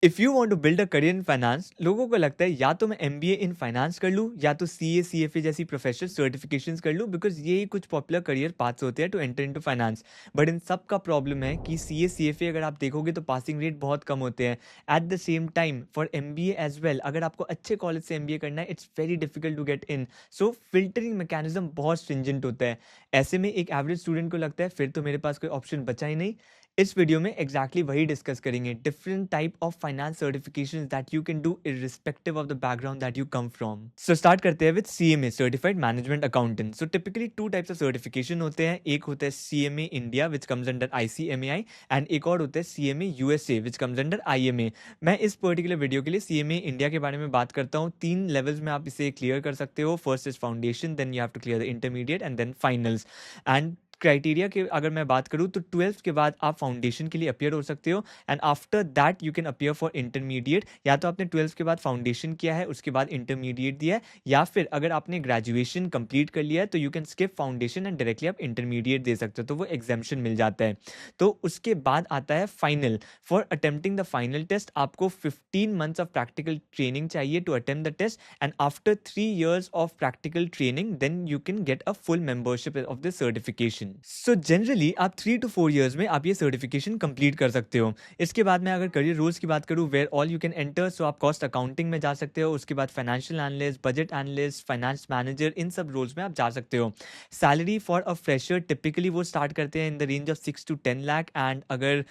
If you want to build a career in finance, लोगों को लगता है या तो मैं एमबीए इन फाइनेंस कर लूँ या तो सीए सीएफए जैसी प्रोफेशनल सर्टिफिकेशंस कर लूँ, बिकॉज ये ही कुछ पॉपुलर करियर पाथ्स होते हैं to enter into finance. But इन सब का प्रॉब्लम है कि सीए सीएफए अगर आप देखोगे तो पासिंग रेट बहुत कम होते हैं। At the same time for MBA as well, अगर आपको अच्छे कॉलेज से एमबीए करना है, it's very difficult to get in. So filtering mechanism बहुत स्ट्रिंजेंट होता है। ऐसे में एक एवरेज स्टूडेंट को लगता है फिर तो मेरे पास कोई ऑप्शन बचा ही नहीं। इस वीडियो में एग्जैक्टली वही डिस्कस करेंगे, different type of finance certifications that you can do irrespective of the background that you come from. So start करते हैं with CMA, certified management accountant. So typically two types of certification होते हैं। एक होता है CMA India which comes under ICMAI, and एक और होता है CMA USA which comes under IMA. मैं इस पर्टिकुलर वीडियो के लिए सीएमए इंडिया के बारे में बात करता हूँ। 3 लेवल्स में आप इसे क्लियर कर सकते हो। First is foundation, then you have to clear the intermediate and then finals. And criteria के अगर मैं बात करूँ तो 12th के बाद आप फाउंडेशन के लिए अपियर हो सकते हो, and after that you can appear for intermediate. या तो आपने 12th के बाद फाउंडेशन किया है, उसके बाद इंटरमीडिएट दिया है, या फिर अगर आपने ग्रेजुएशन कंप्लीट कर लिया है तो you can skip foundation and directly आप इंटरमीडिएट दे सकते हो, तो वो एग्जाम्शन मिल जाता है। तो उसके बाद आता है final. For attempting the final test आपको 15 मंथ्स ऑफ प्रैक्टिकल ट्रेनिंग चाहिए to attempt the test, and after 3 years of practical training then you can get a full membership of the certification. So generally आप 3 to 4 years में आप ये certification complete कर सकते हो। इसके बाद मैं अगर करियर रोल्स की बात करूँ, where all you can enter, so आप कॉस्ट अकाउंटिंग में जा सकते हो, उसके बाद financial analyst, budget analyst, finance manager, इन सब रोल्स में आप जा सकते हो। Salary for a fresher typically वो स्टार्ट करते हैं in the range of 6 to 10 lakh, and अगर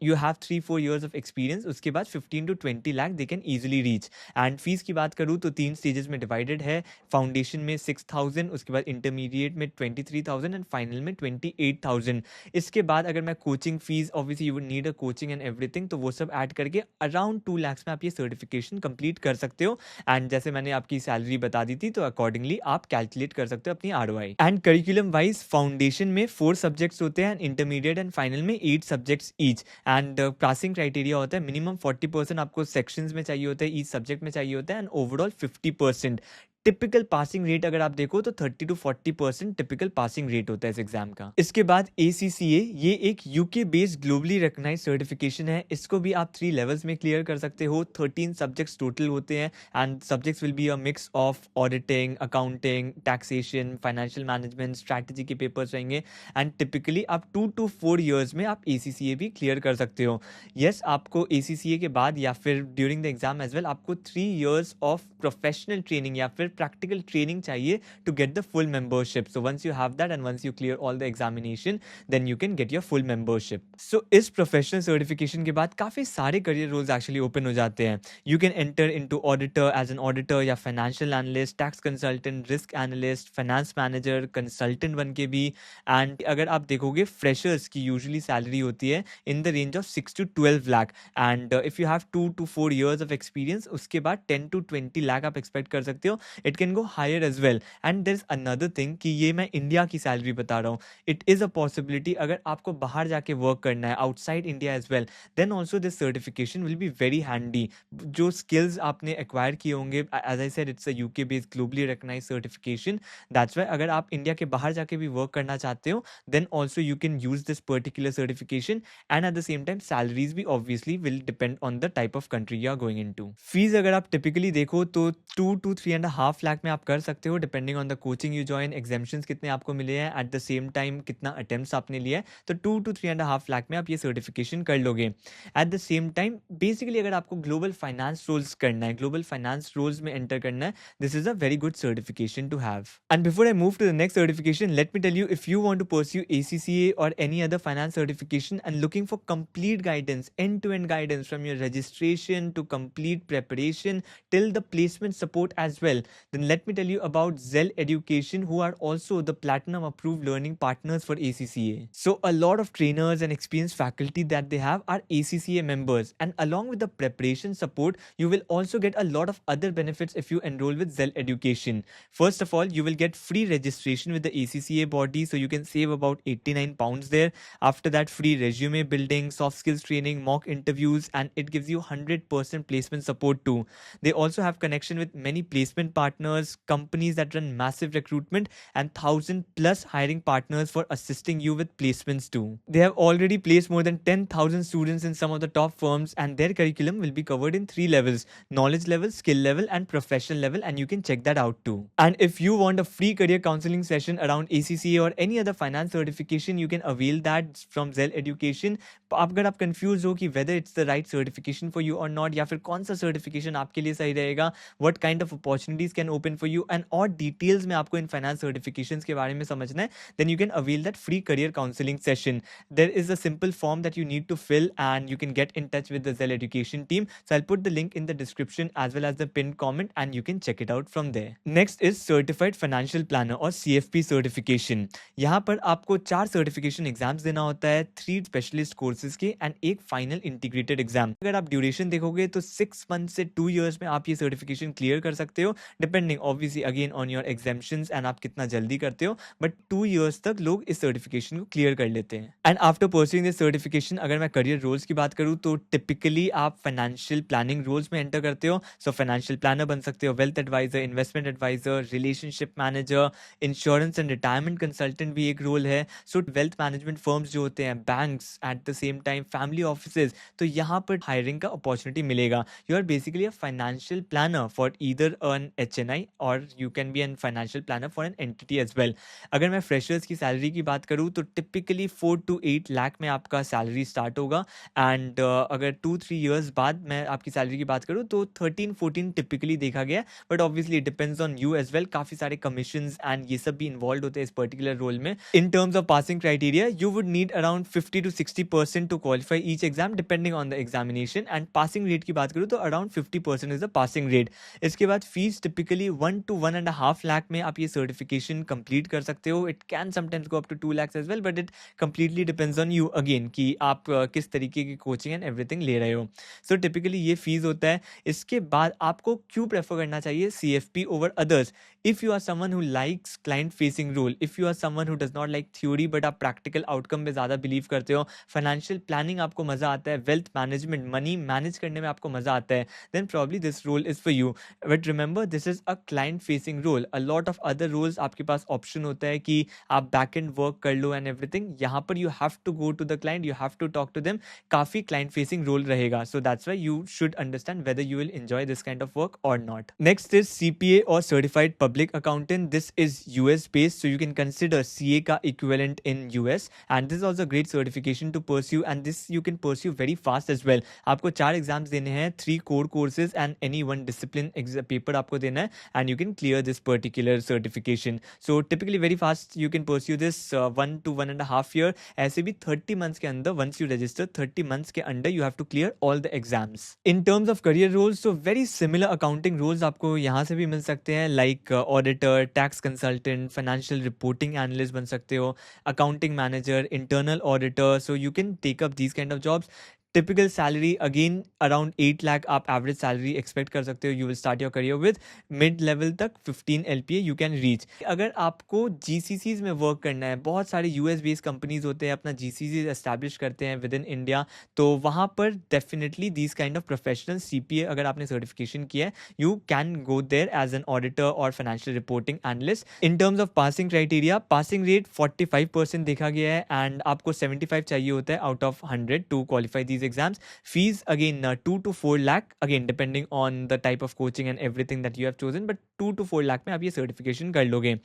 you have 3-4 years of experience, उसके बाद 15 to 20 lakh they can easily reach. And fees की बात करूँ तो 3 स्टेजेस में डिवाइडेड है। फाउंडेशन में 6,000, उसके बाद इंटरमीडिएट में 23,000 एंड फाइनल में 28,000। इसके बाद अगर मैं coaching fees, obviously you would need a coaching and everything, तो वो सब ऐड करके अराउंड 2 lakhs में आप ये सर्टिफिकेशन कंप्लीट कर सकते हो। एंड जैसे मैंने आपकी सैलरी बता दी थी, तो अकॉर्डिंगली आप कैलकुलेट कर सकते हो अपनी ROI. And curriculum wise foundation में 4 सब्जेक्ट्स होते हैं, इंटरमीडिएट एंड फाइनल में 8 subjects each. And passing criteria होता है मिनिमम 40% आपको सेक्शंस में चाहिए होता है, ईच सब्जेक्ट में चाहिए होता है, and overall 50%। Typical passing rate अगर आप देखो तो 30 to 40% टिपिकल पासिंग रेट होता है इस एग्जाम का। इसके बाद ACCA, ये एक UK based globally recognised certification है। इसको भी आप 3 लेवल्स में क्लियर कर सकते हो। 13 सब्जेक्ट्स टोटल होते हैं, and subjects will be a mix of auditing, accounting, taxation, financial management, strategy के पेपर्स रहेंगे। एंड टिपिकली आप 2 to 4 years में आप ACCA भी क्लियर कर सकते हो। यस, आपको ACCA के बाद या फिर during the exam as well आपको 3 years ऑफ प्रोफेशनल ट्रेनिंग या फिर प्रैक्टिकल ट्रेनिंग चाहिए to get the full membership. So once you have that and once you clear all the examination, then you can get your full membership. So इस professional certification के बाद काफी सारे career roles actually open हो जाते हैं। You can enter into auditor as an auditor, या financial analyst, tax consultant, risk analyst, finance manager, consultant बन के भी। एंड अगर आप देखोगे फ्रेशर्स की यूजुअली सैलरी होती है इन the range of 6 to 12 lakh, and if you have 2 to 4 years of experience, उसके बाद 10 to 20 लाख आप एक्सपेक्ट कर सकते हो। It can go higher as well. And there is another thing कि ये मैं इंडिया की सैलरी बता रहा हूँ। इट इज़ अ पॉसिबिलिटी अगर आपको बाहर जाके वर्क करना है outside India as well, then also this certification will be very handy. जो स्किल्स आपने एक्वायर किए होंगे, as I said it's a UK based globally recognised certification, that's why अगर आप इंडिया के बाहर जाके भी वर्क करना चाहते हो, then also you can use this particular certification, and at the same time salaries भी obviously will depend on the type of country you are going into। Fees अगर आप typically देखो तो 2 to 3.5 लाख में आप कर सकते हो, depending on the coaching you join, exemptions कितने आपको मिले हैं, at the same time कितना attempts आपने लिया है, तो 2 to 3.5 लाख में आप ये certification कर लोगे। at the same time basically अगर आपको global finance roles करना है, global finance roles में enter करना है, this is a very good certification to have। And before I move to the next certification, let me tell you, if you want to pursue ACCA or any other finance certification and looking for complete guidance, end-to-end guidance from your registration to complete preparation till the placement support as well, then let me tell you about Zell Education, who are also the platinum approved learning partners for ACCA. So a lot of trainers and experienced faculty that they have are ACCA members, and along with the preparation support, you will also get a lot of other benefits if you enroll with Zell Education. First of all, you will get free registration with the ACCA body, so you can save about 89 pounds there. After that, free resume building, soft skills training, mock interviews, and it gives you 100% placement support too. They also have connection with many placement partners partners, companies that run massive recruitment, and 1,000 plus hiring partners for assisting you with placements too. They have already placed more than 10,000 students in some of the top firms, and their curriculum will be covered in 3 levels: knowledge level, skill level, and professional level, and you can check that out too. And if you want a free career counseling session around ACCA or any other finance certification, you can avail that from Zell Education. अगर आप confuse हो कि whether it's the right certification for you or not, या फिर कौन सा certification आपके लिए सही रहेगा, what kind of opportunities can open for you, and और details में आपको इन finance certifications के बारे में समझना है, then you can avail that free career counseling session. There is a simple form that you need to fill, and you can get in touch with the Zell Education team. So I'll put the link in the description as well as the pinned comment, and you can check it out from there. Next is Certified Financial Planner or CFP certification. यहाँ पर आपको 4 certification exams देना होता है, 3 specialist courses के and एक final integrated exam. अगर आप duration देखोगे तो 6 months से 2 years में आप ये certification clear कर सकते हो, depending obviously again on your exemptions and आप कितना जल्दी करते हो, but 2 years तक लोग इस certification को clear कर लेते हैं. And after pursuing this certification, अगर मैं career roles की बात करूँ तो typically आप financial planning roles में enter करते हो. So financial planner बन सकते हो, wealth advisor, investment advisor, relationship manager, insurance and retirement consultant भी एक role है. So wealth management firms जो होते हैं, banks, at the same time family offices, तो यहाँ पर hiring का opportunity मिलेगा. You are basically a financial planner for either an HNI or you can be a financial planner for an entity as well. अगर मैं freshers की salary की बात करूँ तो typically 4 to 8 लाख में आपका salary start होगा, and अगर 2-3 years बाद मैं आपकी salary की बात करूँ तो 13-14 typically देखा गया, but obviously it depends on you as well. काफ़ी सारे commissions and ये सब भी involved होते हैं इस particular role में. In terms of passing criteria, you would need around 50 to 60% to qualify each exam depending on the examination, and passing rate की बात करूँ तो around 50% is the passing rate. इसके बाद fees typically 1 to 1.5 lakh में आप ये certification complete कर सकते हो. It can sometimes go up to 2 lakhs as well, but it completely depends on you again कि आप किस तरीके की coaching and everything ले रहे हो. So typically ये fees होता है. इसके बाद आपको क्यों prefer करना चाहिए CFP over others? If you are someone who likes client facing role, if you are someone who does not like theory but आप practical outcome में ज़्यादा believe करते हो, financial planning आपको मज़ा आता है, wealth management, money manage करने में आपको मज़ा आता है, then probably this role is for you. But remember, this is a client facing role. A lot of other roles आपके पास option होता है कि आप back end work कर लो and everything. यहाँ पर you have to go to the client, you have to talk to them. काफ़ी client facing role रहेगा. So that's why you should understand whether you will enjoy this kind of work or not. Next is CPA or Certified Public Accountant. This is US based, so you can consider CA का equivalent in US, and this is also a great certification to pursue, and this you can pursue very fast as well. आपको 4 exams देने हैं, 3 core courses and any one discipline paper आपको देना है, and you can clear this particular certification. So typically very fast you can pursue this 1 to 1.5 year. ऐसे भी 30 months के अंदर, once you register 30 months के अंदर you have to clear all the exams. In terms of career roles, so very similar accounting roles आपको यहाँ से भी मिल सकते हैं, like auditor, tax consultant, financial reporting analyst बन सकते हो, accounting manager, internal auditor. So you can take up these kind of jobs. Typical salary again around 8 lakh आप average salary expect कर सकते हो. You will start your career with mid level तक 15 LPA you can reach. अगर आपको GCCs में work करना है, बहुत सारे US based companies होते हैं अपना GCCs establish करते हैं within India, तो वहाँ पर definitely these kind of professional CPA अगर आपने certification किया है, you can go there as an auditor or financial reporting analyst. In terms of passing criteria, passing rate 45% देखा गया है, and आपको 75 चाहिए होता है out of 100 to qualify these exams. Fees again 2 to 4 lakh again depending on the type of coaching and everything that you have chosen, but 2 to 4 lakh में आप ये certification कर लोगे.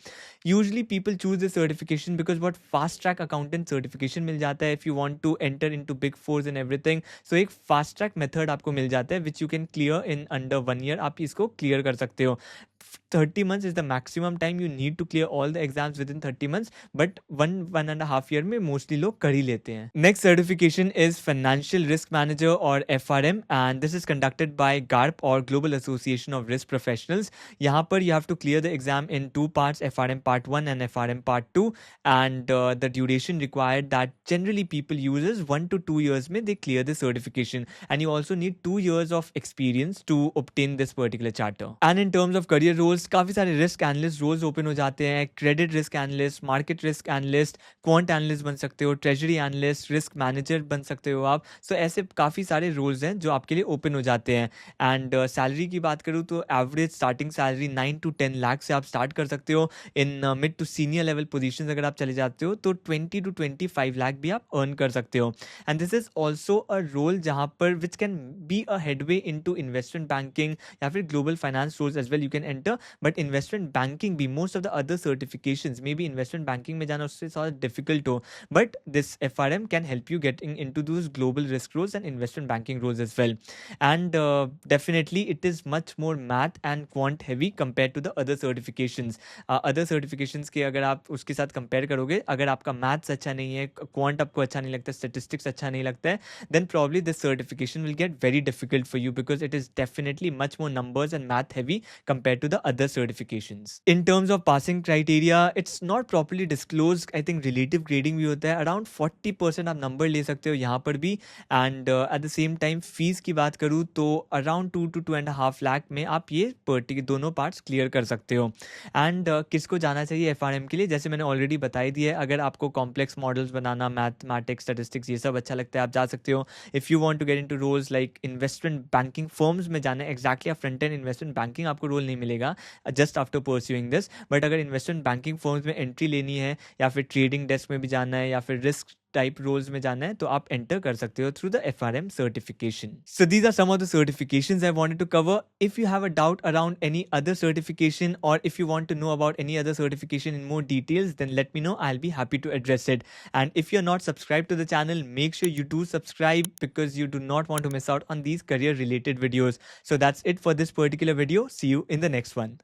Usually people choose this certification because what fast track accountant certification मिल जाता है if you want to enter into big fours and everything. So एक fast track method आपको मिल जाता है which you can clear in under 1 year. आप इसको clear कर सकते हो. 30 months is the maximum time you need to clear all the exams within 30 months, but 1.5 year में mostly लोग कर ही लेते हैं. Next certification is Financial Risk Manager or FRM, and this is conducted by GARP or Global Association of Risk Professionals. यहाँ पर you have to clear the exam in 2 parts, FRM Part 1 and FRM Part 2, and the duration required that generally people uses 1 to 2 years में they clear the certification, and you also need 2 years of experience to obtain this particular charter. And in terms of career career roles, काफ़ी सारे risk analyst roles open हो जाते हैं, credit risk analyst, market risk analyst, quant analyst बन सकते हो, treasury analyst, risk manager बन सकते हो आप। सो ऐसे काफ़ी सारे रोल्स हैं जो आपके लिए ओपन हो जाते हैं। एंड सैलरी की बात करूँ तो average starting salary 9 to 10 lakh से आप स्टार्ट कर सकते हो। In mid to senior level positions अगर आप चले जाते हो तो 20 to 25 लाख भी आप अर्न कर सकते हो। And this is also a role जहाँ पर which can be a headway into investment banking या फिर global finance roles as well you can enter. But investment banking भी most of the other certifications may be investment banking में जाना उससे थोड़ा difficult हो, but this FRM can help you getting into those global risk roles and investment banking roles as well. And definitely it is much more math and quant heavy compared to the other certifications. Other certifications के अगर आप उसके साथ compare करोगे, अगर आपका maths अच्छा नहीं है, क्वांट आपको अच्छा नहीं लगता, स्टेटिस्टिक्स अच्छा नहीं लगता है, then probably this certification will get very difficult for you because it is definitely much more numbers and math heavy compared to the other certifications. In terms of passing criteria, it's not properly disclosed. I think relative grading भी होता है, around 40% आप number ले सकते हो यहाँ पर भी। And eight the same time fees की बात करूँ तो अराउंड 2 to 2.5 लाख में आप ये दोनों पार्ट्स क्लियर कर सकते हो। एंड किसको जाना चाहिए FRM के लिए, जैसे मैंने ऑलरेडी बताई दिया है, अगर आपको कॉम्प्लेक्स मॉडल्स बनाना, मैथमेटिक्स, स्टैटिस्टिक्स ये सब अच्छा लगता है आप जा सकते हो। If you want to get into roles like investment banking firms में जाना है, exactly front end investment banking आपको रोल नहीं मिलेगा just after pursuing this, but अगर इन्वेस्टमेंट बैंकिंग फर्म्स में एंट्री लेनी है या फिर ट्रेडिंग डेस्क में भी जाना है या फिर रिस्क टाइप रोल्स में जाना है तो आप एंटर कर सकते हो through the FRM certification. So these are some of the certifications I wanted to cover. If you have a doubt around any other certification और if you want to know about any other certification in more details then let me know, I will be happy to address it. And if you are not subscribe to the channel, make sure you do subscribe because you do not want to miss out on these career related videos. So that's it for this particular video. See you in the next one.